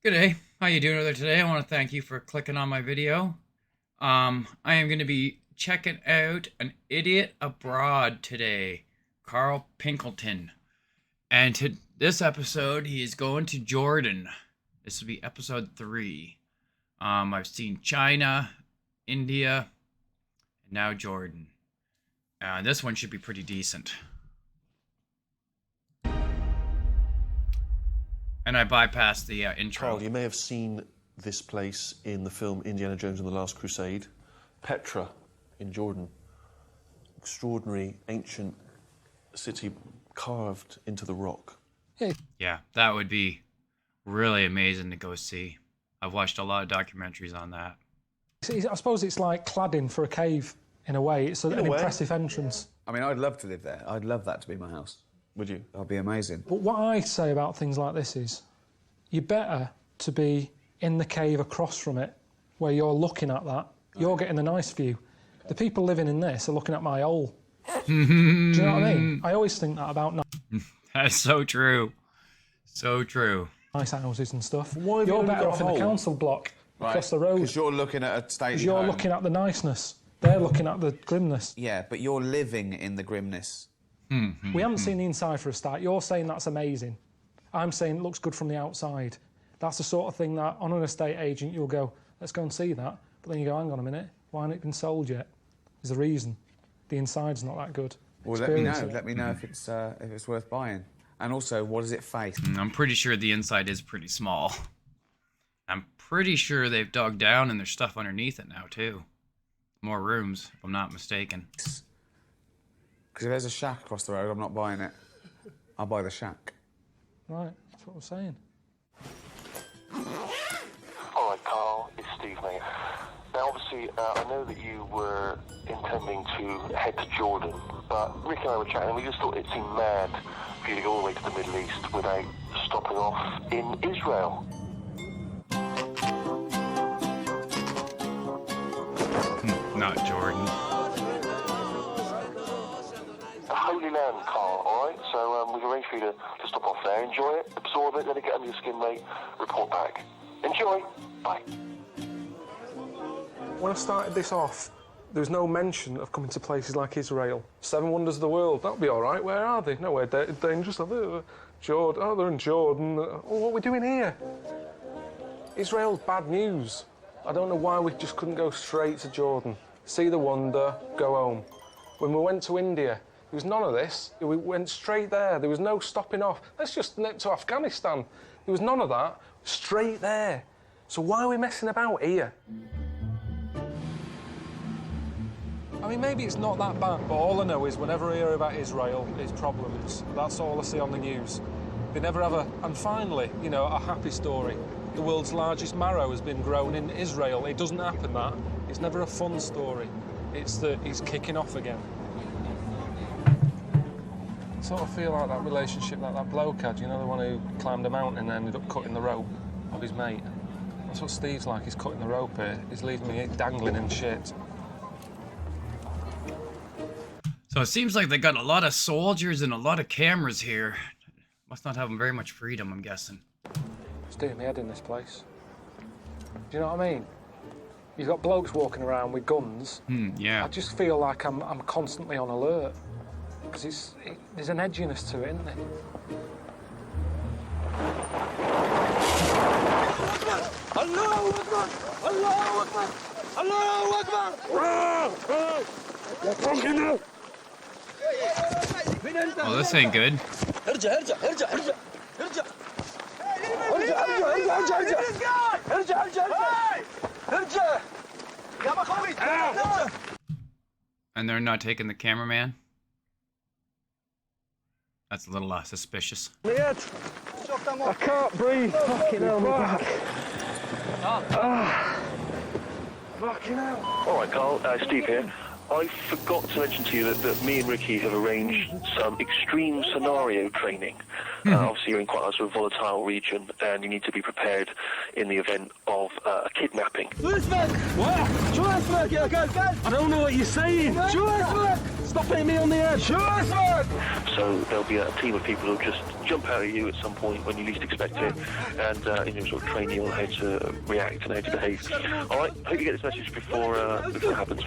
Good day. How you doing over today? I want to thank you for clicking on my video. I am going to be checking out An Idiot Abroad today, Carl Pilkington. And to this episode, he is going to Jordan. This will be episode 3. I've seen China, India, and now Jordan. This one should be pretty decent. And I bypassed the intro. Carl, you may have seen this place in the film Indiana Jones and the Last Crusade. Petra in Jordan. Extraordinary, ancient city carved into the rock. Yeah, that would be really amazing to go see. I've watched a lot of documentaries on that. I suppose it's like cladding for a cave, in a way. It's an impressive entrance. I mean, I'd love to live there. I'd love that to be my house. Would you? That'd be amazing. But what I say about things like this is, you're better to be in the cave across from it, where you're looking at that. You're getting the nice view. The people living in this are looking at my hole. Do you know what I mean? I always think that about That's so true. So true. nice houses and stuff. Why have you You're only better got off a in the hole? council block across the road. Because you're looking at a stately Because you're home. looking at the niceness. They're looking at the grimness. Yeah, but you're living in the grimness. We haven't seen the inside for a start. You're saying that's amazing. I'm saying it looks good from the outside. That's the sort of thing that, on an estate agent, you'll go, let's go and see that. But then you go, hang on a minute, why hasn't it been sold yet? There's a reason. The inside's not that good. Well, let me know. Experience it. Let me know if it's worth buying. And also, what does it face? I'm pretty sure the inside is pretty small. I'm pretty sure they've dug down and there's stuff underneath it now, too. More rooms, if I'm not mistaken. Because if there's a shack across the road, I'm not buying it. I'll buy the shack. Right, that's what I'm saying. All right, Carl, it's Steve, mate. Now, obviously, I know that you were intending to head to Jordan, but Rick and I were chatting, and we just thought it seemed mad for you to go all the way to the Middle East without stopping off in Israel. Not Jordan. The Holy Land, Carl, all right? So we've arranged for you to stop off there, enjoy it, absorb it, let it get under your skin, mate, report back. Enjoy. Bye. When I started this off, there was no mention of coming to places like Israel. 7 wonders of the world, that'll be all right. Where are they? Nowhere dangerous. Jordan. Oh, they're in Jordan. Oh, what are we doing here? Israel's bad news. I don't know why we just couldn't go straight to Jordan. See the wonder, go home. When we went to India, there was none of this. We went straight there. There was no stopping off. Let's just nip to Afghanistan. There was none of that. Straight there. So why are we messing about here? I mean, maybe it's not that bad, but all I know is whenever I hear about Israel, it's problems. That's all I see on the news. They never have and finally, you know, a happy story. The world's largest marrow has been grown in Israel. It doesn't happen that. It's never a fun story. It's that he's kicking off again. I sort of feel like that relationship that that bloke had, you know, the one who climbed a mountain and ended up cutting the rope of his mate. That's what Steve's like, he's cutting the rope here. He's leaving me dangling in shit. So it seems like they got a lot of soldiers and a lot of cameras here. Must not have very much freedom, I'm guessing. It's doing me head in this place. Do you know what I mean? You've got blokes walking around with guns. Yeah. I just feel like I'm constantly on alert. Because there's an edginess to it, isn't there? Allahu Akbar! Allahu Akbar! Allahu Akbar! Oh, this ain't good. ارجع ارجع ارجع ارجع ارجع ارجع ارجع ارجع ارجع ارجع ارجع يا بخوي ارجع. And they're not taking the cameraman? That's a little suspicious. My head. I can't breathe. Fucking hell, my back. Fucking hell. All right, Carl, Steve here. I forgot to mention to you that me and Ricky have arranged some extreme scenario training. Obviously, you're in quite a sort of volatile region, and you need to be prepared in the event of a kidnapping. شو اسمك؟ شو اسمك يا كلب؟ I don't know what you're saying. شو اسمك؟ Stop hitting me on the head. Sure, man. So there'll be a team of people who'll just jump out at you at some point when you least expect it, and sort of train you on how to react and how to behave. All right. Hope you get this message before it happens.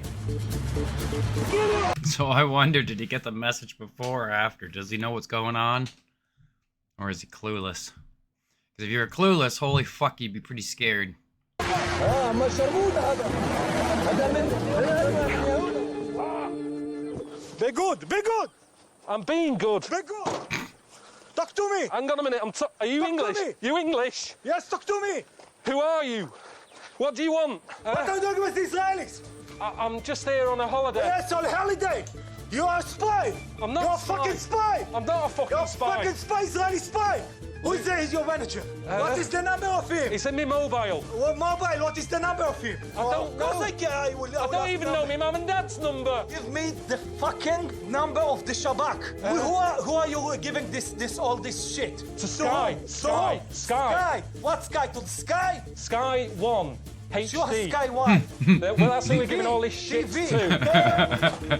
So I wonder, did he get the message before or after? Does he know what's going on? Or is he clueless? Because if you're clueless, holy fuck, you'd be pretty scared. Be good. Be good. I'm being good. Be good. Talk to me. Hang on a minute. Are you Talk to English? me. You English? Yes, talk to me. Who are you? What do you want? What are you doing with the Israelis? I'm just here on a holiday. Yes, on holiday. You are a spy. I'm not You're a a fucking spy. I'm not a fucking You're a spy. fucking spy, Israeli spy. Who is there? He's your manager. What is the number of him? It's in my mobile. What mobile? What is the number of him? I don't know. I don't even know my mum and dad's number. Give me the fucking number of the Shabak. Who are you giving all this shit? To Sky. Sky. Sky. What Sky? To the Sky? Sky 1. Sure, HD. Sky 1. Well, that's who we're giving all this shit TV. to.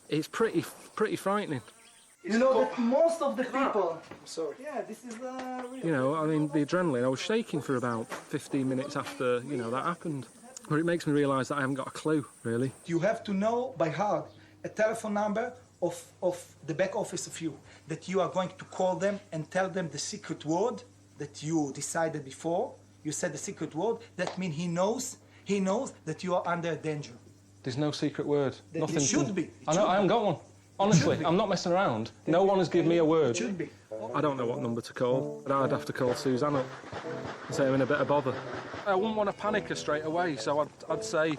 It's pretty frightening. You know that most of the people. Sorry. Yeah, this is really. You know, I mean, the adrenaline, I was shaking for about 15 minutes after, that happened. But it makes me realise that I haven't got a clue, really. You have to know by heart a telephone number of the back office of you, that you are going to call them and tell them the secret word that you decided before. You said the secret word. That means he knows that you are under danger. There's no secret word. It Nothing. should be. It I know, should I haven't be. got one. Honestly, I'm not messing around. No one has given me a word. It should be. I don't know what number to call, but I'd have to call Suzanne up and say I'm in a bit of bother. I wouldn't want to panic her straight away, so I'd say,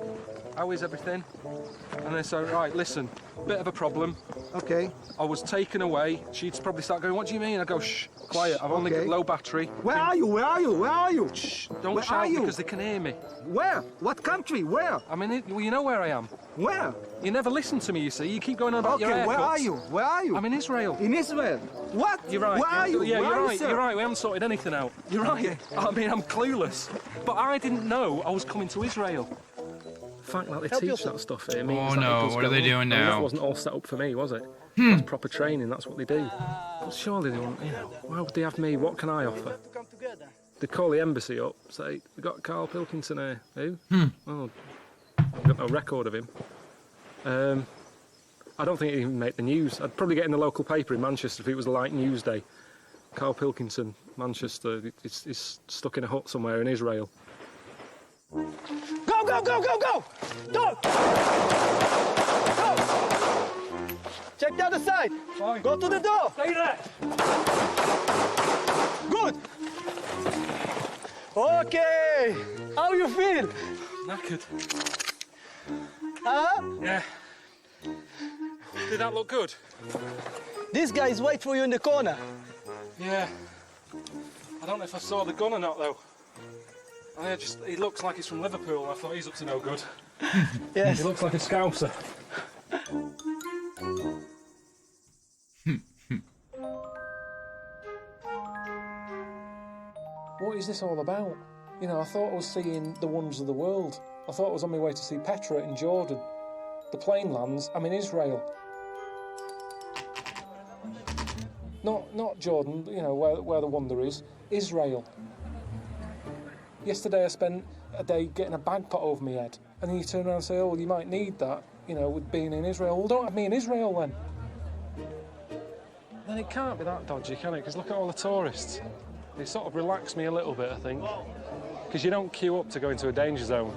how is everything? And they say, right, listen, bit of a problem. Okay. I was taken away. She'd probably start going, what do you mean? I go, shh, quiet, I've only got Okay. low battery. Where are you? Where are you? Where are you? Shh, don't Where shout are you? because they can hear me. Where? What country? Where? I mean, well, you know where I am. Where? You never listen to me, you see. You keep going on about your Okay, where haircuts. are you? Where are you? I'm in Israel. In Israel. What? You're right. Where are you? Yeah, Where you're are right. sir? You're right. We haven't sorted anything out. You're right. I mean, I'm clueless. But I didn't know I was coming to Israel. The fact that they teach that stuff here means Oh that no, it does what are go they on. doing I mean, now? that wasn't all set up for me, was it? That's proper training. That's what they do. But surely they want. Why would they have me? What can I offer? They call the embassy up, say, "We got Carl Pilkington here." Who? Oh, I've got no record of him. I don't think he'd even make the news. I'd probably get in the local paper in Manchester if it was a light news day. Carl Pilkington, Manchester, he's stuck in a hut somewhere in Israel. Go, go, go, go, go! Go! Go! Check the other side. Fine. Go to the door. Stay there. Good. Okay. How you feel? Knackered. Huh? Yeah. Did that look good? This guy is waiting for you in the corner. Yeah. I don't know if I saw the gun or not, though. He looks like he's from Liverpool. I thought he's up to no good. Yes. He looks like a Scouser. What is this all about? You know, I thought I was seeing the wonders of the world. I thought I was on my way to see Petra in Jordan. The plane lands, I'm in Israel. Not Jordan, you know, where the wonder is. Israel. Yesterday I spent a day getting a bag put over my head. And then you turn around and say, oh, well, you might need that, you know, with being in Israel. Well, don't have me in Israel then. Then it can't be that dodgy, can it? Because look at all the tourists. It sort of relaxed me a little bit, I think. Because you don't queue up to go into a danger zone.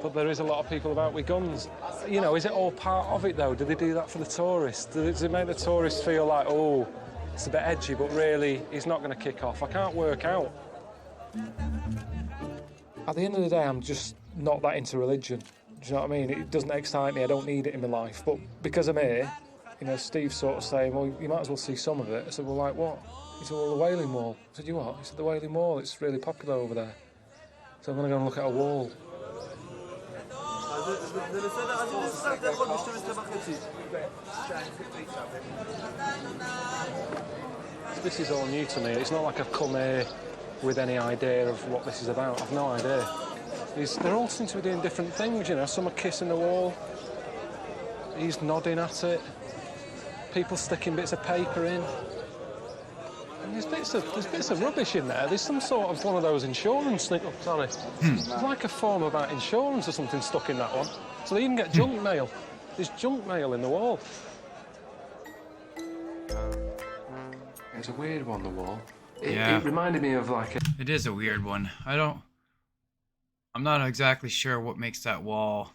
But there is a lot of people about with guns. You know, is it all part of it, though? Do they do that for the tourists? Does it make the tourists feel like, oh, it's a bit edgy, but really, he's not going to kick off? I can't work out. At the end of the day, I'm just not that into religion. Do you know what I mean? It doesn't excite me. I don't need it in my life. But because I'm here, you know, Steve's sort of saying, well, you might as well see some of it. I said, well, like what? He said, well, the Wailing Wall. I said, you what? He said, the Wailing Wall, it's really popular over there. So I'm going to go and look at a wall. This is all new to me. It's not like I've come here with any idea of what this is about. I've no idea. They all seem to be doing different things, you know. Some are kissing the wall. He's nodding at it. People sticking bits of paper in. And there's bits of rubbish in there. There's some sort of one of those insurance things. Oh, sorry. There's like a form about insurance or something stuck in that one. So they even get junk mail. There's junk mail in the wall. It's a weird one, the wall. It reminded me of like a... It is a weird one. I'm not exactly sure what makes that wall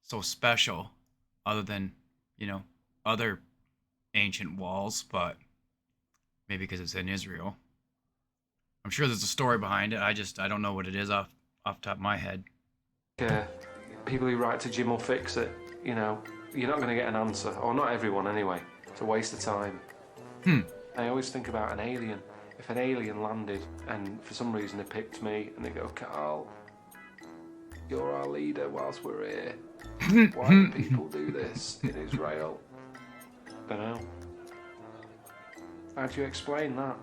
so special, other than, you know, other ancient walls, but maybe because it's in Israel. I'm sure there's a story behind it. I don't know what it is off the top of my head. Yeah, people who write to Jim will fix it, you know, you're not going to get an answer, or not everyone anyway. It's a waste of time. I always think about an alien. If an alien landed and for some reason they picked me and they go, Carl, you're our leader whilst we're here. Why do people do this in Israel? Don't know. How do you explain that?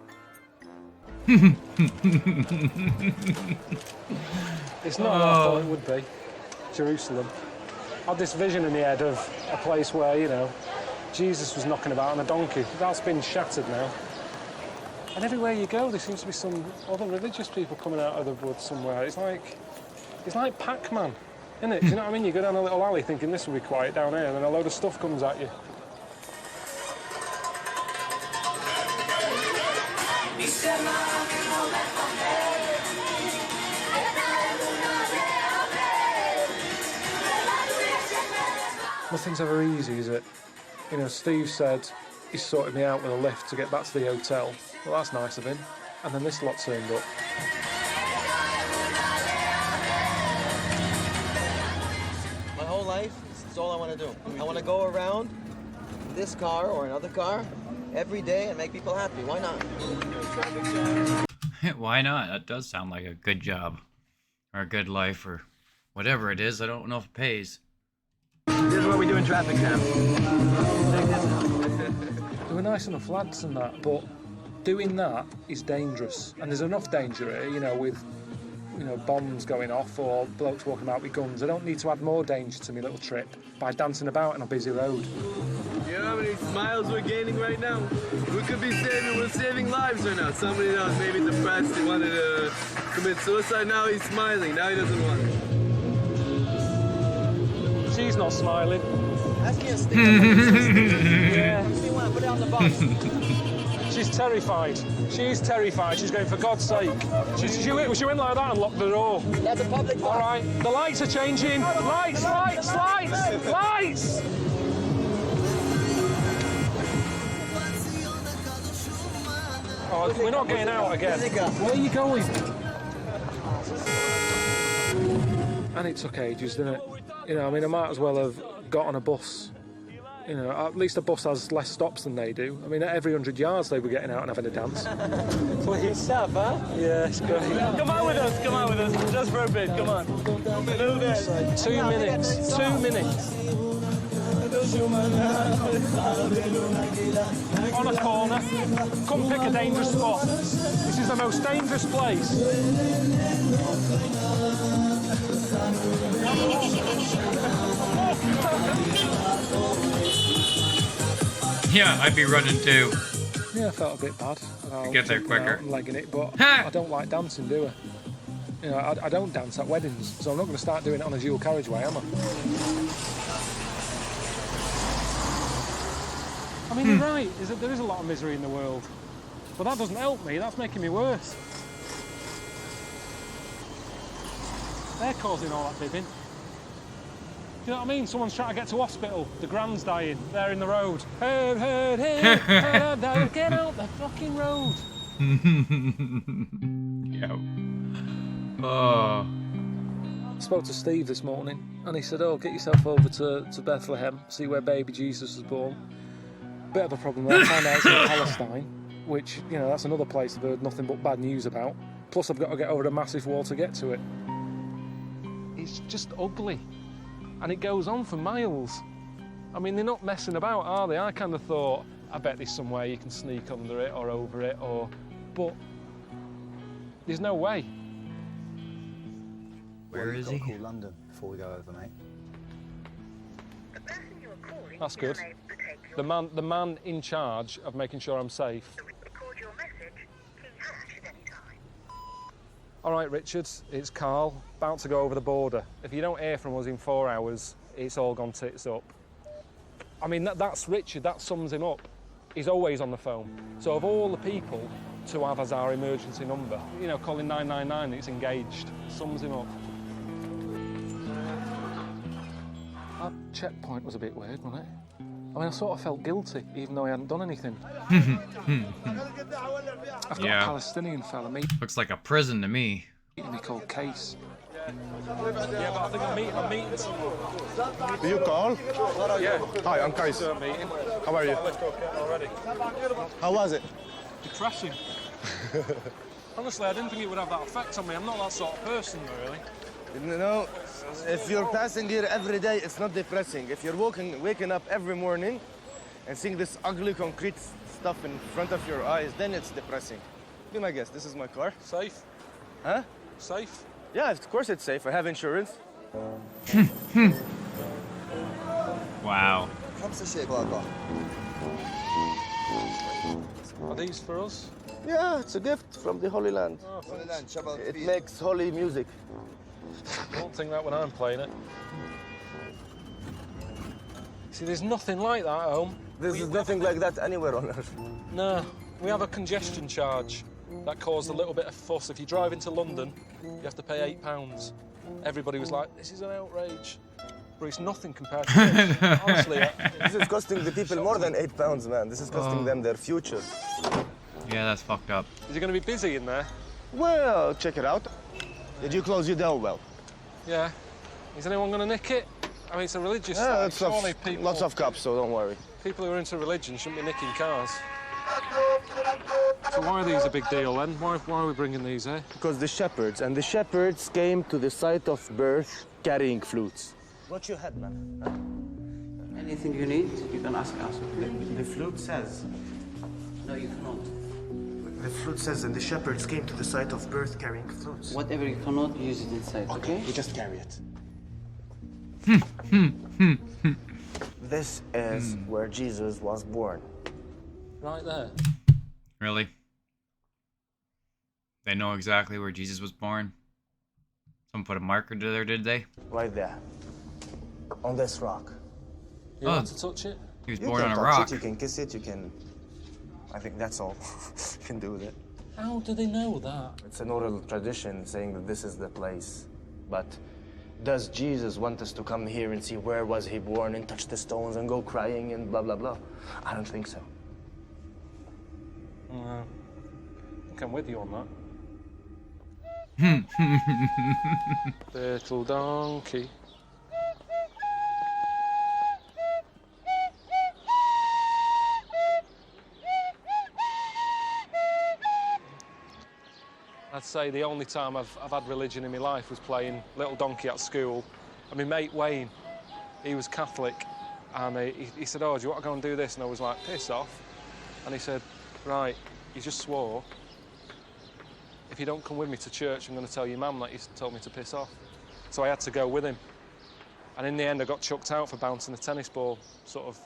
It's not what I thought it would be. Jerusalem. I had this vision in the head of a place where, you know, Jesus was knocking about on a donkey. That's been shattered now. And everywhere you go, there seems to be some other religious people coming out of the woods somewhere. It's like Pac-Man, isn't it? Do you know what I mean? You go down a little alley thinking this will be quiet down here, and then a load of stuff comes at you. Nothing's ever easy, is it? You know, Steve said he sorted me out with a lift to get back to the hotel. Well, that's nice of him. And then this lot turned up. My whole life, it's all I want to do. I want to go around this car or another car every day and make people happy. Why not? Why not? That does sound like a good job. Or a good life, or whatever it is. I don't know if it pays. This is what we do in traffic jam. They were nice enough lads and that, but doing that is dangerous. And there's enough danger here, you know, with, you know, bombs going off or blokes walking out with guns. I don't need to add more danger to my little trip by dancing about on a busy road. You know how many smiles we're gaining right now? We're saving lives right now. Somebody else maybe depressed, he wanted to commit suicide, now he's smiling, now he doesn't want it. She's not smiling. Ask me a stick. Yeah. Put it on the bus. She's terrified. She's terrified. She's going, for God's sake. She went like that and locked the door. That's a public bus. All right, the lights are changing. Lights! Oh, we're not getting out again. Where are you going? And it took ages, didn't it? You know, I mean, I might as well have got on a bus. You know, at least a bus has less stops than they do. I mean, at every 100 yards they were getting out and having a dance. Good stuff, huh? Yeah, it's great. Come on with us, just for a bit, come on. A little bit. 2 minutes, 2 minutes. On a corner, come pick a dangerous spot. This is the most dangerous place. Yeah, I'd be running too. Yeah, I felt a bit bad. Get there quicker. And legging it, but I don't like dancing, do I? You know, I don't dance at weddings, so I'm not going to start doing it on a dual carriageway, am I? I mean, you're right. There is a lot of misery in the world, but that doesn't help me. That's making me worse. They're causing all that bibbing. Do you know what I mean? Someone's trying to get to hospital. The grand's dying. They're in the road. Hey, get out the fucking road. Yeah. Oh. I spoke to Steve this morning, and he said, "Oh, get yourself over to Bethlehem, see where baby Jesus was born." Bit of a problem there. I found out it's in Palestine, which, you know, that's another place I've heard nothing but bad news about. Plus, I've got to get over a massive wall to get to it. It's just ugly. And it goes on for miles. I mean, they're not messing about, are they? I kind of thought, I bet there's somewhere you can sneak under it or over it, or... But There's no way. Where is he? Call London before we go over, mate. That's good. The man in charge of making sure I'm safe. All right, Richard, it's Carl, about to go over the border. If you don't hear from us in 4 hours, it's all gone tits up. I mean, that's Richard, that sums him up. He's always on the phone. So of all the people to have as our emergency number, you know, calling 999, it's engaged, sums him up. That checkpoint was a bit weird, wasn't it? I mean, I sort of felt guilty, even though I hadn't done anything. I've got a Palestinian fella meeting Looks like a prison to me. me called Case. Yeah, but I think I'm meeting someone. Do you call? Yeah. Hi, I'm Kais. Meeting. How are you? Already. How was it? Depressing. Honestly, I didn't think it would have that effect on me. I'm not that sort of person, really. You know, if you're passing here every day, it's not depressing. If you're waking up every morning and seeing this ugly concrete stuff in front of your eyes, then it's depressing. Be my guest, this is my car. Safe? Huh? Safe? Yeah, of course it's safe. I have insurance. Wow. Are these for us? Yeah, it's a gift from the Holy Land. Oh, It makes holy music. I don't think that when I'm playing it. See, there's nothing like that at home. There's nothing like that anywhere on earth. No, we have a congestion charge that caused a little bit of fuss. If you drive into London, you have to pay £8. Everybody was like, this is an outrage. But it's nothing compared to this. Honestly, this is costing the people more than £8, man. This is costing them their future. Yeah, that's fucked up. Is it going to be busy in there? Well, check it out. Did you close your door well? Yeah. Is anyone going to nick it? I mean, it's a religious Yeah, site. Surely people, lots of cops, so don't worry. People who are into religion shouldn't be nicking cars. So why are these a big deal then? Why are we bringing these here? Because the shepherds came to the site of birth carrying flutes. Watch your head, man. Huh? Anything you need, you can ask us. The flute says. No, you cannot. The flute says, and the shepherds came to the site of birth carrying flutes. Whatever you cannot, use it inside, okay? We just carry it. This is where Jesus was born. Right there. Really? They know exactly where Jesus was born? Someone put a marker to there, did they? Right there. On this rock. You want to touch it? He was You born can on a touch rock. it, you can kiss it, you can... I think that's all you can do with it. How do they know that? It's an oral tradition saying that this is the place. But does Jesus want us to come here and see where was he born and touch the stones and go crying and blah, blah, blah? I don't think so. No. I think I'm with you on that. Little donkey. I'd say the only time I've had religion in my life was playing Little Donkey at school. And my mate Wayne, he was Catholic, and he said, oh, do you want to go and do this? And I was like, piss off. And he said, right, you just swore. If you don't come with me to church, I'm going to tell your mum that you told me to piss off. So I had to go with him. And in the end, I got chucked out for bouncing a tennis ball, sort of,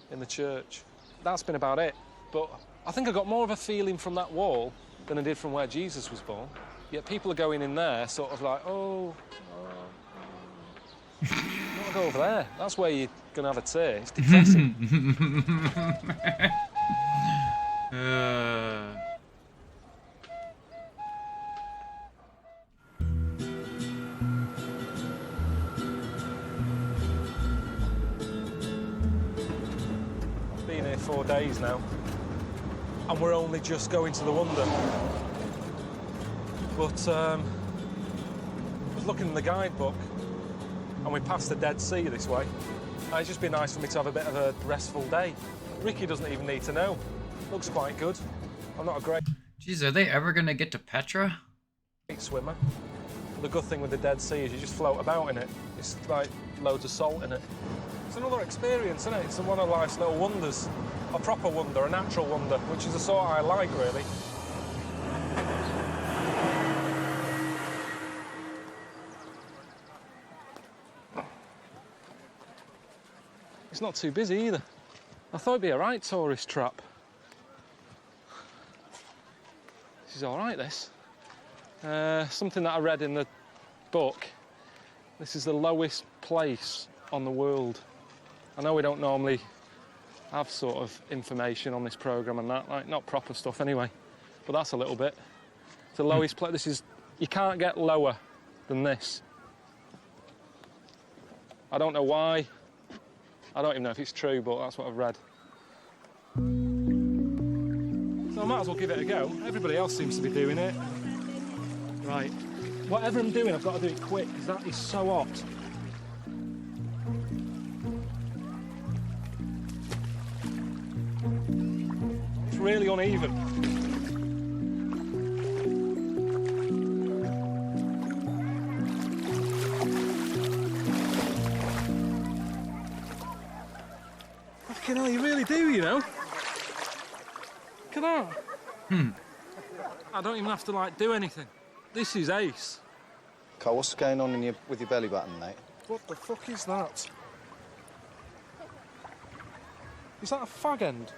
in the church. That's been about it. But I think I got more of a feeling from that wall than I did from where Jesus was born. Yet people are going in there sort of like, oh, not go over there. That's where you're going to have a tear. It's depressing. I've been here 4 days now. And we're only just going to the Wonder. But I was looking in the guidebook, and we passed the Dead Sea this way. And it'd just be nice for me to have a bit of a restful day. Ricky doesn't even need to know. Looks quite good. I'm not a great... Jeez, are they ever gonna get to Petra? ...swimmer. The good thing with the Dead Sea is you just float about in it. It's like loads of salt in it. It's another experience, isn't it? It's one of life's little wonders. A proper wonder, a natural wonder, which is the sort I like, really. It's not too busy either. I thought it'd be a right tourist trap. This is all right, this. Something that I read in the book. This is the lowest place on the world. I know we don't normally have sort of information on this programme and that, like not proper stuff anyway, but that's a little bit. It's the lowest place. This is, you can't get lower than this. I don't know why. I don't even know if it's true, but that's what I've read. So I might as well give it a go. Everybody else seems to be doing it. Right. Whatever I'm doing, I've got to do it quick, because that is so hot. It's really uneven. Fucking hell, you really do, you know? Look at that. I don't even have to, like, do anything. This is ace. Carl, what's going on with your belly button, mate? What the fuck is that? Is that a fag end?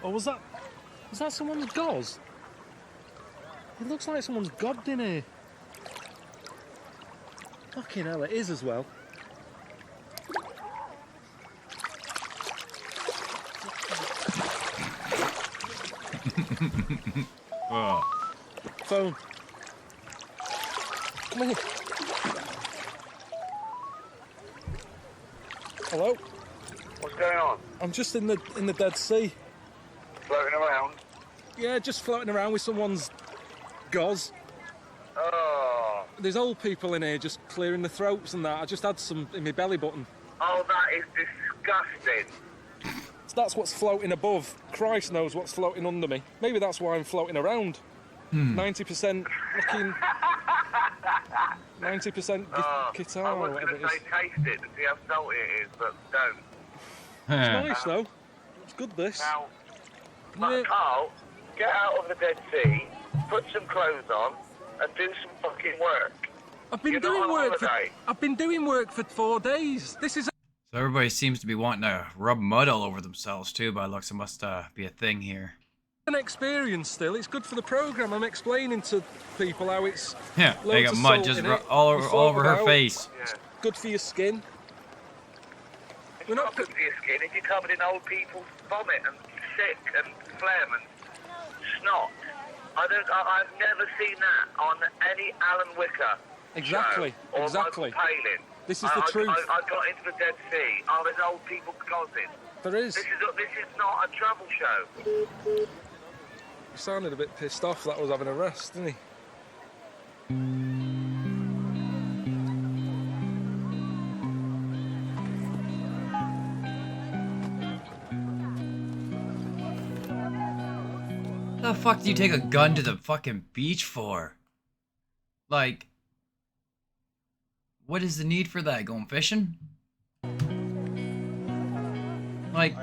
Or was that someone's gauze? It looks like someone's gobbed in here. Fucking hell, it is as well. Oh. Phone. Come here. Hello? What's going on? I'm just in the Dead Sea. Floating around? Yeah, just floating around with someone's gauze. Oh. There's old people in here just clearing the throats and that. I just had some in my belly button. Oh, that is disgusting. So that's what's floating above. Christ knows what's floating under me. Maybe that's why I'm floating around. 90% looking... 90% guitar I or was whatever going it to is. say taste it to see how salty it is, but don't. It's nice though. It's good this. Now, Carl, get out of the Dead Sea, put some clothes on, and do some fucking work. I've been You're doing not on work. holiday. I've been doing work for 4 days. This is. So everybody seems to be wanting to rub mud all over themselves too, by looks. It must be a thing here. An experience still. It's good for the programme. I'm explaining to people how it's. Yeah, they got loads of mud salt just in it. all You over float her about. face. Yeah. Good for your skin. It's not good for your skin if you're covered in old people's vomit and sick and phlegm and snot. I've never seen that on any Alan Wicker Exactly. show or Exactly. Michael Palin. This is the truth. I got into the Dead Sea. Oh, there's old people causing. There is. This is not a travel show. He sounded a bit pissed off that I was having a rest, didn't he? The fuck do you take a gun to the fucking beach for? Like, what is the need for that? Going fishing? Like,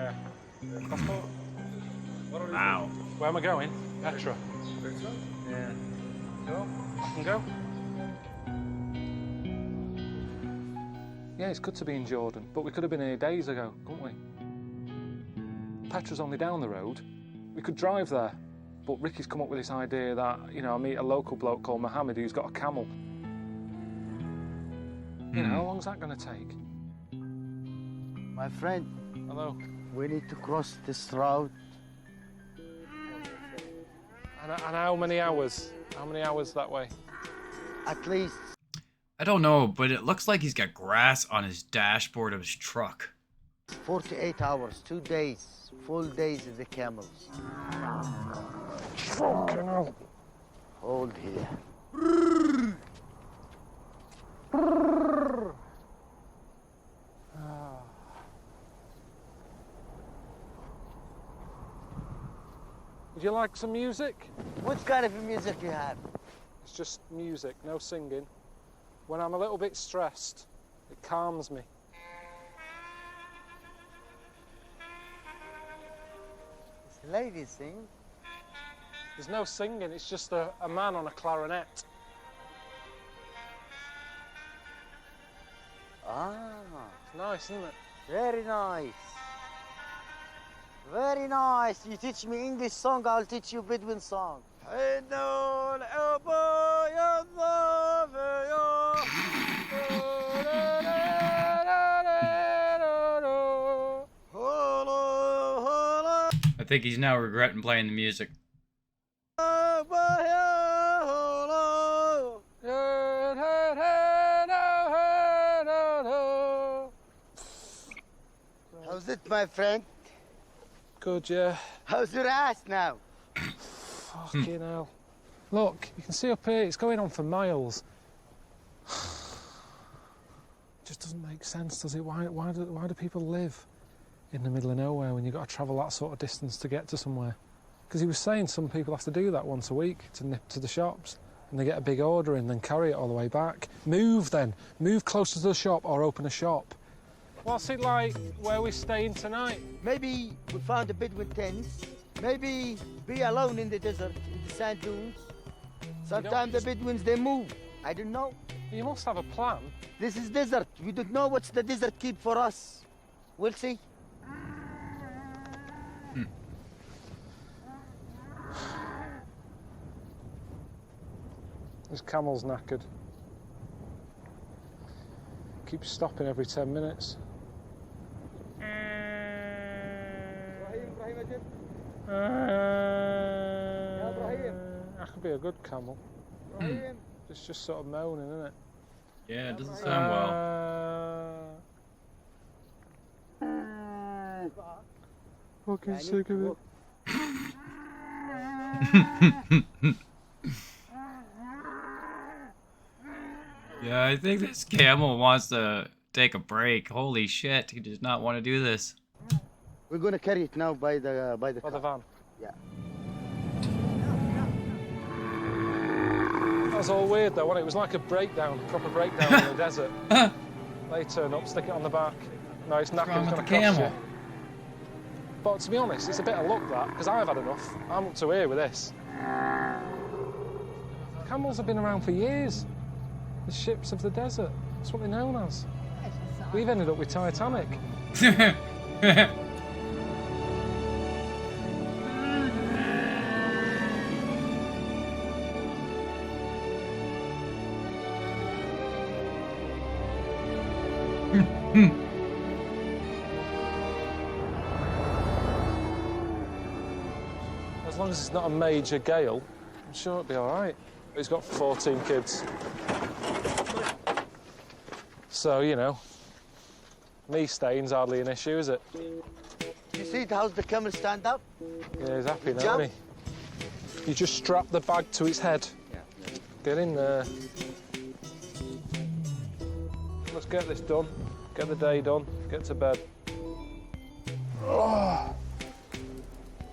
wow. Where am I going? Petra. Yeah. Go. I can go. Yeah, it's good to be in Jordan, but we could have been here days ago, couldn't we? Petra's only down the road. We could drive there, but Ricky's come up with this idea that, you know, I meet a local bloke called Mohammed who's got a camel. You know, how long's that going to take? My friend. Hello. We need to cross this route. And how many hours? How many hours that way? At least. I don't know, but it looks like he's got grass on his dashboard of his truck. 48 hours, 2 days, full days of the camels. Fucking hell. Hold here. Would you like some music? What kind of music you have? It's just music, no singing. When I'm a little bit stressed, it calms me. It's a lady sing. There's no singing, it's just a man on a clarinet. Ah, Nice, isn't it? very nice. Very nice. You teach me English song, I'll teach you Bedouin song. I think he's now regretting playing the music. How's it, my friend? Good, yeah. How's your ass now? Fucking hell. Look, you can see up here, it's going on for miles. It just doesn't make sense, does it? Why do people live in the middle of nowhere when you've got to travel that sort of distance to get to somewhere? Because he was saying some people have to do that once a week to nip to the shops, and they get a big order in, then carry it all the way back. Move then. Move closer to the shop or open a shop. What's it like where we're staying tonight? Maybe we found a Bedouin tent. Maybe be alone in the desert, in the sand dunes. Sometimes the Bedouins, they move. I don't know. You must have a plan. This is desert. We don't know what's the desert keep for us. We'll see. This camel's knackered. Keeps stopping every 10 minutes. That could be a good camel. It's just sort of moaning, isn't it? Yeah, it doesn't sound well. Fucking sick of it. Yeah, I think this camel wants to take a break. Holy shit, he does not want to do this. We're gonna carry it now by the van. Yeah. That was all weird though, wasn't it? It was like a breakdown, proper breakdown in the desert. They turn up, stick it on the back. No, it's knackered, it's gonna cost you. But to be honest, it's a bit of luck that, because I've had enough. I'm up to here with this. Camels have been around for years. The ships of the desert. That's what they're known as. We've ended up with Titanic. As long as it's not a major gale, I'm sure it'll be all right. He's got 14 kids. So, you know, me staying's hardly an issue, is it? You see how's the camel stand up? Yeah, he's happy now, Jump. isn't he? You just strap the bag to its head. Yeah. Get in there. Let's get this done. Get the day done. Get to bed. Oh.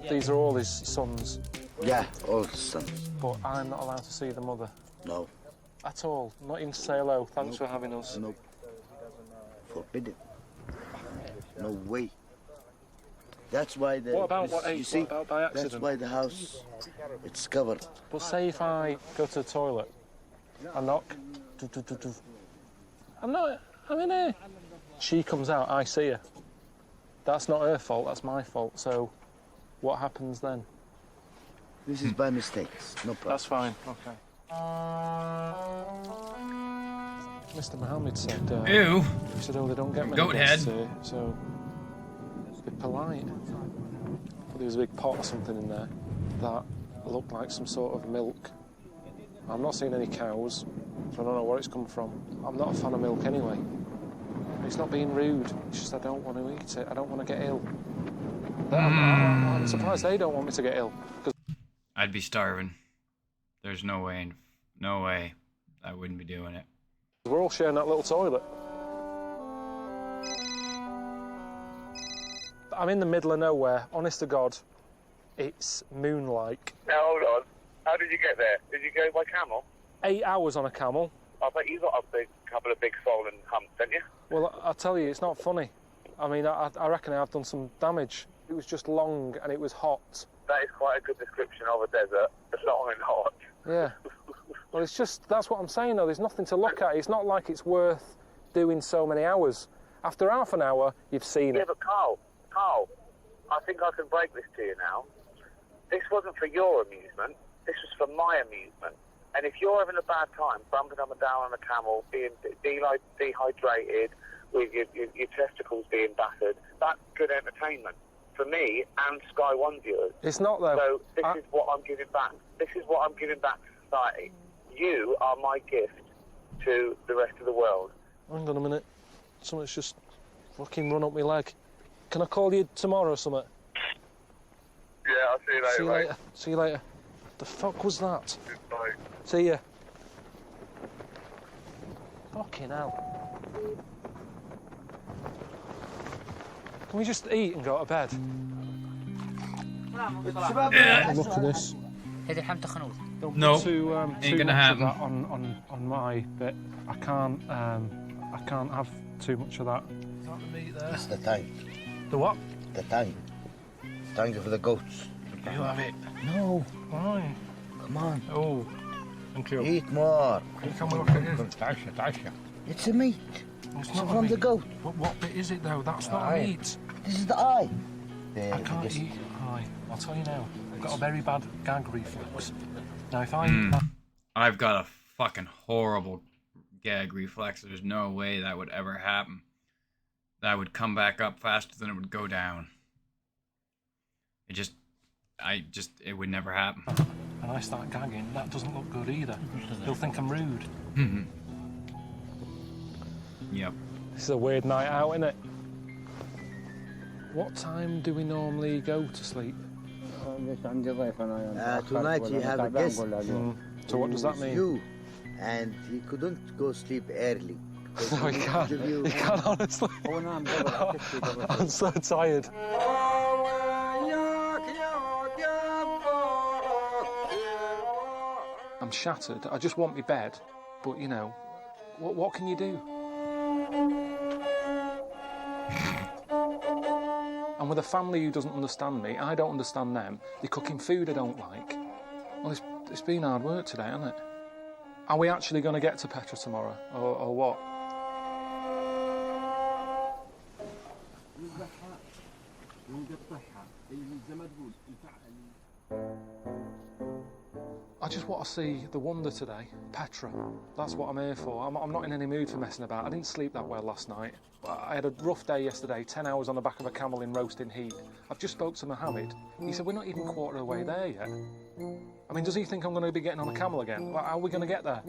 These are all his sons. Yeah, all his sons. But I'm not allowed to see the mother. No. At all. Not even to say hello. Thanks for having us. Nope. Forbidden. No way. That's why the. What about you see? What about by accident? That's why the house, it's covered. But say if I go to the toilet, I knock, I'm in here. She comes out, I see her. That's not her fault, that's my fault. So, what happens then? This is by mistakes, no problem. That's fine, okay. Mr. Mohammed said, Ew. He said, oh, they don't get many Goat guests head. here, so be polite. But there was a big pot or something in there that looked like some sort of milk. I'm not seeing any cows, so I don't know where it's come from. I'm not a fan of milk anyway. It's not being rude, it's just I don't want to eat it. I don't want to get ill. I'm surprised they don't want me to get ill. I'd be starving. There's no way, no way I wouldn't be doing it. We're all sharing that little toilet. I'm in the middle of nowhere, honest to God. It's moon-like. Now, hold on. How did you get there? Did you go by camel? 8 hours on a camel. I bet you got a couple of big swollen humps, didn't you? Well, I tell you, it's not funny. I mean, I reckon I've done some damage. It was just long and it was hot. That is quite a good description of a desert. It's long and hot. Yeah. Well, it's just, that's what I'm saying, though. There's nothing to look at. It's not like it's worth doing so many hours. After half an hour, you've seen Yeah, it. but Carl, I think I can break this to you now. This wasn't for your amusement. This was for my amusement. And if you're having a bad time, bumping up and down on a camel, being dehydrated, with your testicles being battered, that's good entertainment for me and Sky One viewers. It's not, though. So this is what I'm giving back. This is what I'm giving back to society. You are my gift to the rest of the world. Hang on a minute. Something's just fucking run up my leg. Can I call you tomorrow or something? Yeah, I'll see you later, See you mate. later. See you later. The fuck was that? Bye. See ya. Fucking hell. Can we just eat and go to bed? Look at this. Don't No, put too ain't gonna much happen. of that on my bit. I can't have too much of that. Is that the meat there? It's the tank. The what? The tank. Tank for the goats. You have it. No. Why? Come on. Oh, thank you. Eat more. Can we look at it? It's a meat. It's It's not from meat. the goat. What bit is it though? That's not Eye. meat. This is the eye. There, I can't this- eat eye. I'll tell you now. I've got a very bad gag reflex. Now if I Hmm. eat that, I've got a fucking horrible gag reflex. There's no way that would ever happen. That would come back up faster than it would go down. It would never happen. and I start gagging, that doesn't look good either. He'll think I'm rude. Yep. This is a weird night out, isn't it? What time do we normally go to sleep? Tonight you have a guest. So what does that mean? You, and he couldn't go sleep early. No, he can't. He can't, honestly. I'm so tired. I'm shattered. I just want my bed. But, you know, what can you do? And with a family who doesn't understand me, I don't understand them, they're cooking food I don't like. Well, it's been hard work today, hasn't it? Are we actually going to get to Petra tomorrow, or what? I just want to see the wonder today, Petra. That's what I'm here for. I'm not in any mood for messing about. I didn't sleep that well last night. I had a rough day yesterday, 10 hours on the back of a camel in roasting heat. I've just spoke to Mohammed. He said we're not even quarter of the way there yet. I mean, does he think I'm going to be getting on a camel again? Well, how are we going to get there?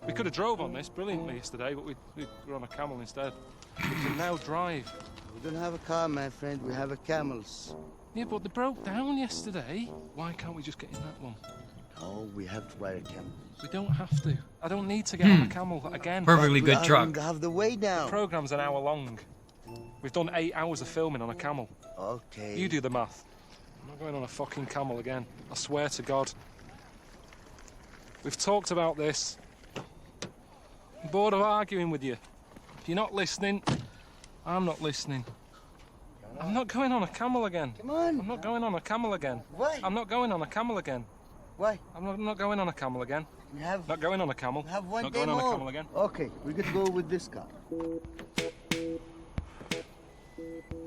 We could have drove on this brilliantly yesterday, but we were on a camel instead. We can now drive. We don't have a car, my friend. We have a camels. Yeah, but they broke down yesterday. Why can't we just get in that one? Oh, we have to ride a camel. We don't have to. I don't need to get on a camel again. Perfectly good truck. We have the way down. The programme's an hour long. We've done 8 hours of filming on a camel. Okay. You do the math. I'm not going on a fucking camel again. I swear to God. We've talked about this. I'm bored of arguing with you. If you're not listening, I'm not listening. I'm not going on a camel again. Come on. I'm not going on a camel again. Why? I'm not going on a camel again. Why? I'm not going on a camel again. We have. Not going on a camel. We have one Not day going on more. a camel again. Okay, we could go with this car.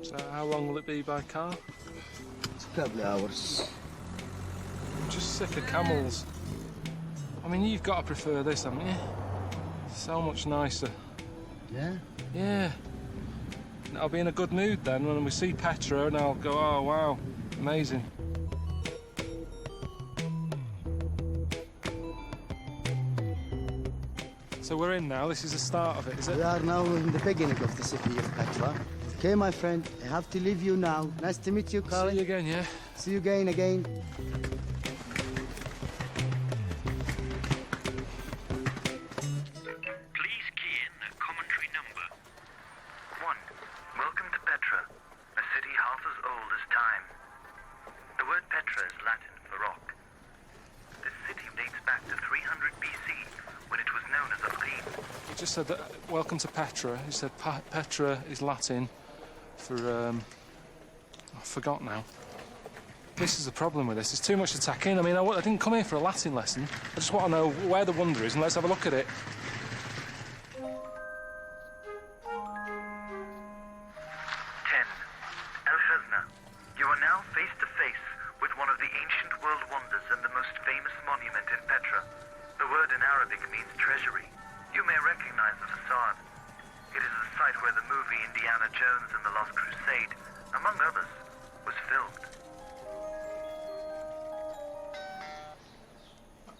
So how long will it be by car? It's a couple of hours. I'm just sick of camels. I mean, you've got to prefer this, haven't you? So much nicer. Yeah? Yeah. I'll be in a good mood then when we see Petra and I'll go, oh, wow, amazing. So we're in now, this is the start of it, is it? We are now in the beginning of the city of Petra. Okay, my friend, I have to leave you now. Nice to meet you, Carl. See you again, yeah? See you again. Please key in the commentary number. 1. Welcome to Petra, a city half as old as time. The word Petra is Latin for rock. This city dates back to 300 BC, when it was known as Athene. He just said that, welcome to Petra. He said Petra is Latin for, I forgot now. This is the problem with this. There's too much to tack in. I mean, I didn't come here for a Latin lesson. I just want to know where the wonder is, and let's have a look at it. Petra. The word in Arabic means treasury. You may recognize the facade. It is the site where the movie Indiana Jones and the Lost Crusade, among others, was filmed.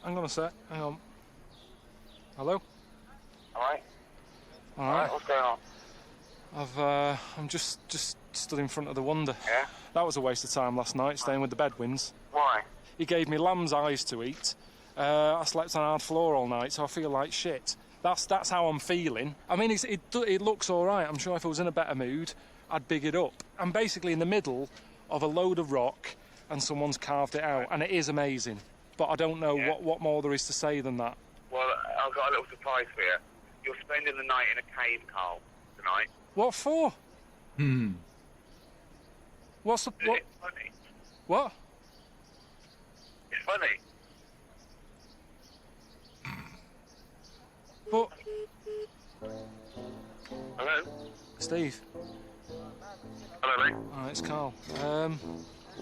Hang on a sec. Hang on. Hello? Alright? All right. What's going on? I'm just stood in front of the Wonder. Yeah? That was a waste of time last night, staying with the Bedouins. Why? He gave me lamb's eyes to eat. I slept on a hard floor all night, so I feel like shit. That's how I'm feeling. I mean, it looks all right. I'm sure if I was in a better mood, I'd big it up. I'm basically in the middle of a load of rock, and someone's carved it out, and it is amazing. But I don't know what more there is to say than that. Well, I've got a little surprise for you. You're spending the night in a cave, Carl, tonight. What for? What's the... It's funny. What? It's funny. But... Hello? Steve. Hello, mate. Oh, it's Carl.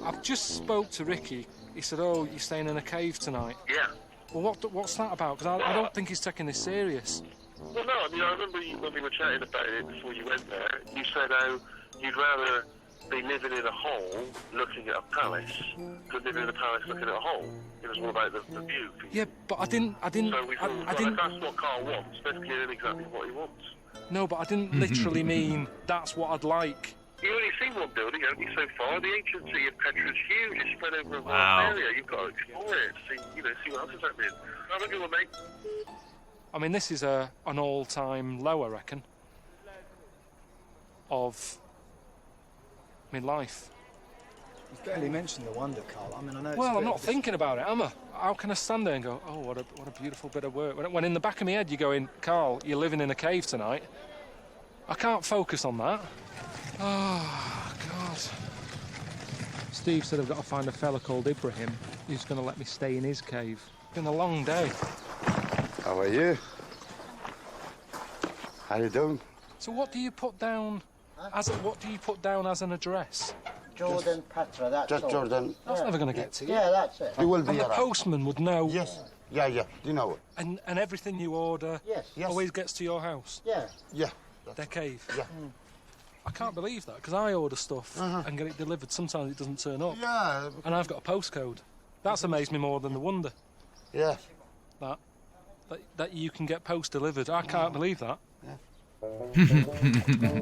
I've just spoke to Ricky. He said, oh, you're staying in a cave tonight. Yeah. Well, what's that about? Because I don't think he's taking this serious. Well, no, I mean, I remember when we were chatting about it before you went there, you said how you'd rather be living in a hole looking at a palace than living in a palace looking at a hole. It was all about the view. Yeah, but I didn't... So we thought, well, if that's what Carl wants, let's give him exactly what he wants. No, but I didn't literally mean that's what I'd like. You've only seen one building, haven't you, so far? The ancient city of Petra is huge. It's spread over a vast area. You've got to explore it, see what else is happening. Have a good one, mate. I mean, this is an all-time low, I reckon, of my life. You've barely mentioned the Wonder, Carl. I mean, I know. Well, I'm not thinking about it, am I? How can I stand there and go, oh, what a beautiful bit of work? When in the back of my head you're going, Carl, you're living in a cave tonight. I can't focus on that. Oh, God. Steve said I've got to find a fella called Ibrahim who's going to let me stay in his cave. It's been a long day. How are you? How you doing? So what do you put down as an address? Jordan Petra, that's Just all. Jordan. That's never going to get to you. Yeah, that's it. You will be And the around. postman would know. Yes. Yeah. You know it. And everything you order always gets to your house. Yeah. Yeah. Their cave. Yeah. I can't believe that, because I order stuff and get it delivered. Sometimes it doesn't turn up. Yeah. And I've got a postcode. That's amazed me more than the Wonder. Yeah. That you can get post delivered. I can't believe that.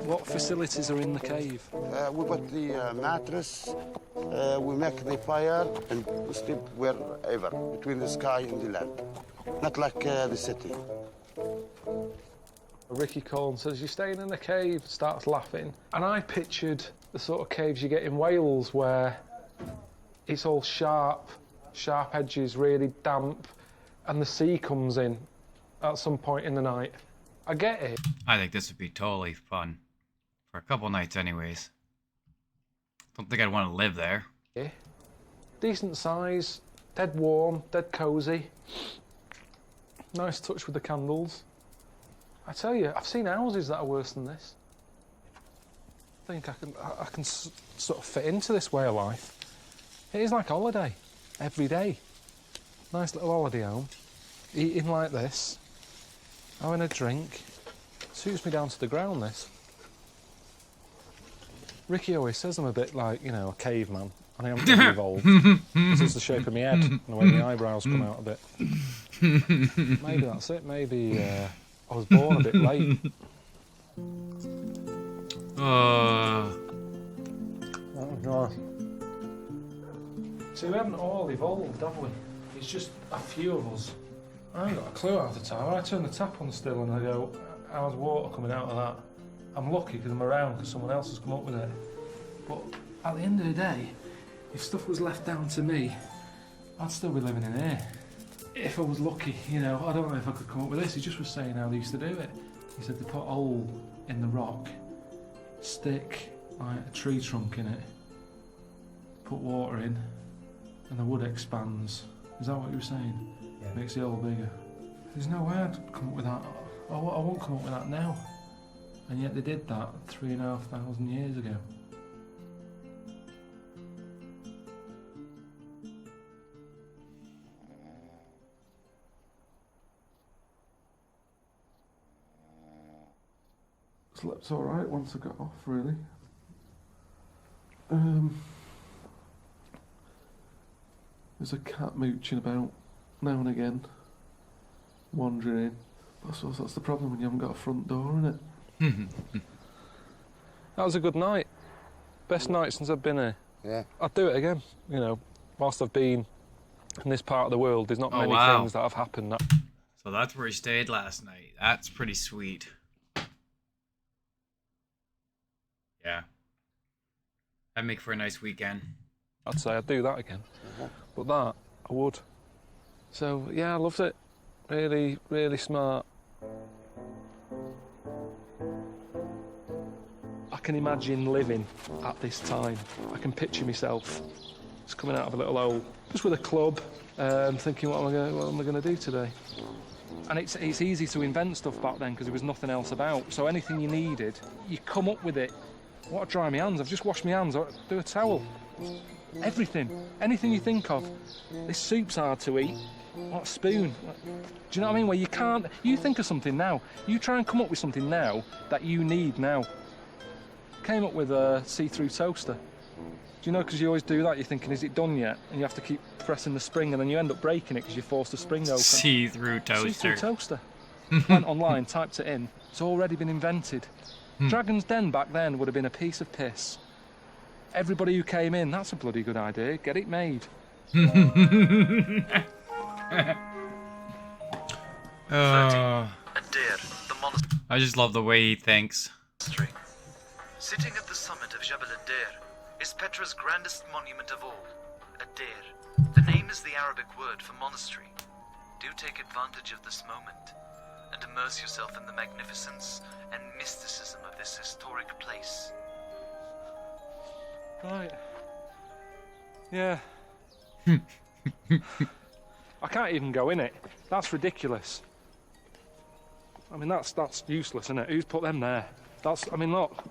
What facilities are in the cave? We put the mattress, we make the fire, and we sleep wherever, between the sky and the land. Not like the city. Ricky Coln says, you're staying in a cave, starts laughing. And I pictured the sort of caves you get in Wales where it's all sharp edges, really damp, and the sea comes in at some point in the night. I get it. I think this would be totally fun. For a couple nights anyways. Don't think I'd want to live there. Yeah. Decent size, dead warm, dead cosy. Nice touch with the candles. I tell you, I've seen houses that are worse than this. I think I can sort of fit into this way of life. It is like a holiday, every day. Nice little holiday home. Eating like this, having a drink. Suits me down to the ground, this. Ricky always says I'm a bit like, you know, a caveman. And I haven't really evolved. This is the shape of my head and the way my eyebrows come out a bit. Maybe that's it. Maybe I was born a bit late. Oh, God. See, we haven't all evolved, have we? It's just a few of us. I ain't got a clue half the time. When I turn the tap on still and I go, how's water coming out of that? I'm lucky because I'm around because someone else has come up with it. But at the end of the day, if stuff was left down to me, I'd still be living in here. If I was lucky, you know, I don't know if I could come up with this. He just was saying how they used to do it. He said they put a hole in the rock, stick like a tree trunk in it, put water in, and the wood expands. Is that what you were saying? Yeah. Makes the hole bigger. There's no way I'd come up with that. I won't come up with that now. And yet they did that 3,500 years ago. Slept all right once I got off, really. There's a cat mooching about now and again, wandering in. I suppose that's the problem when you haven't got a front door, isn't it? That was a good night. Best night since I've been here. Yeah. I'd do it again. You know, whilst I've been in this part of the world, there's not Oh, many wow. things that have happened that... So that's where he stayed last night. That's pretty sweet. Yeah. That'd make for a nice weekend. I'd say I'd do that again. But that, I would. So, yeah, I loved it. Really, really smart. I can imagine living at this time. I can picture myself just coming out of a little hole, just with a club, thinking, what am I going to do today? And it's easy to invent stuff back then because there was nothing else about. So anything you needed, you come up with it. What, dry my hands? I've just washed my hands. Do a towel. Everything. Anything you think of. This soup's hard to eat. What, a spoon? Do you know what I mean? Where you can't... You think of something now. You try and come up with something now that you need now. Came up with a see-through toaster. Do you know, because you always do that, you're thinking, is it done yet? And you have to keep pressing the spring and then you end up breaking it because you forced the spring open. See-through toaster. See-through toaster. Went online, typed it in. It's already been invented. Dragon's Den back then would have been a piece of piss. Everybody who came in, that's a bloody good idea. Get it made. I just love the way he thinks. Sitting at the summit of Jabal Adair is Petra's grandest monument of all, Adair. The name is the Arabic word for monastery. Do take advantage of this moment and immerse yourself in the magnificence and mysticism of this historic place. Right. Yeah. I can't even go in it. That's ridiculous. I mean, that's useless, isn't it? Who's put them there? I mean, look.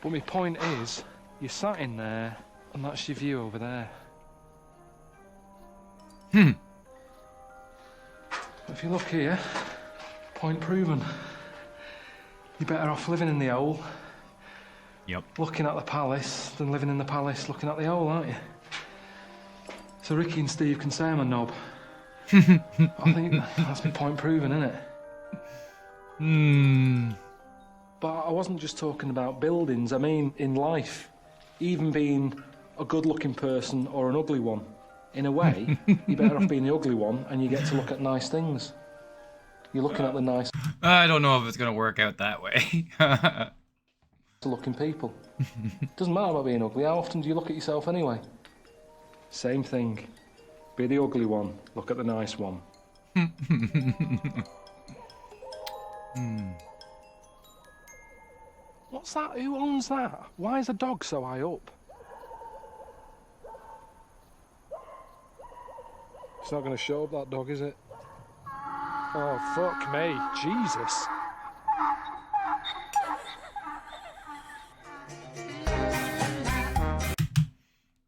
But my point is, you sat in there, and that's your view over there. If you look here, point proven. You're better off living in the hole, looking at the palace, than living in the palace looking at the hole, aren't you? So Ricky and Steve can say I'm a knob. I think that's my point proven, isn't it? But I wasn't just talking about buildings, I mean in life. Even being a good-looking person or an ugly one. In a way, you're better off being the ugly one and you get to look at nice things. You're looking at the nice... I don't know if it's going to work out that way. ...looking people. Doesn't matter about being ugly. How often do you look at yourself anyway? Same thing. Be the ugly one, look at the nice one. What's that? Who owns that? Why is the dog so high up? It's not going to show up, that dog, is it? Oh, fuck me. Jesus.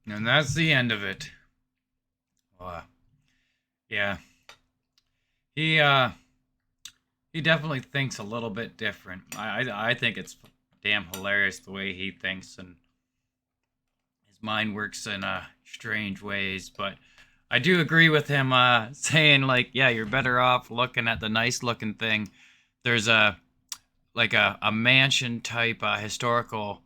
And that's the end of it. Yeah. He definitely thinks a little bit different. I think it's damn hilarious the way he thinks, and his mind works in strange ways, but I do agree with him saying, like, yeah, you're better off looking at the nice looking thing. There's a mansion type historical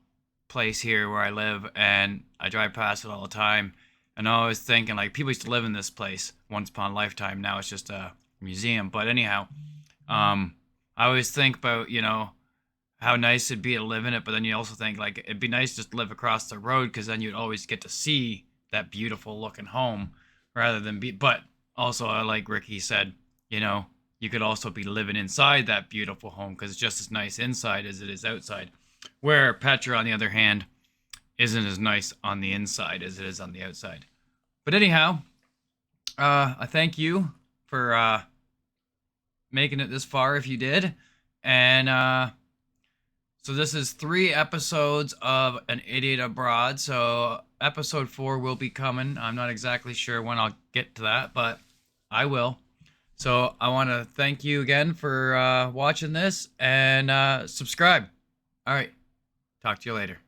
place here where I live, and I drive past it all the time, and I was thinking, like, people used to live in this place once upon a lifetime. Now it's just a museum. But anyhow, I always think about, you know, how nice it'd be to live in it, but then you also think, like, it'd be nice just to live across the road, because then you'd always get to see that beautiful looking home rather than be... But also, like Ricky said, you know, you could also be living inside that beautiful home, because it's just as nice inside as it is outside. Where Petra, on the other hand, isn't as nice on the inside as it is on the outside. But anyhow, I thank you for making it this far, if you did. And so this is 3 episodes of An Idiot Abroad. So episode 4 will be coming. I'm not exactly sure when I'll get to that, but I will. So I want to thank you again for watching this, and subscribe. All right. Talk to you later.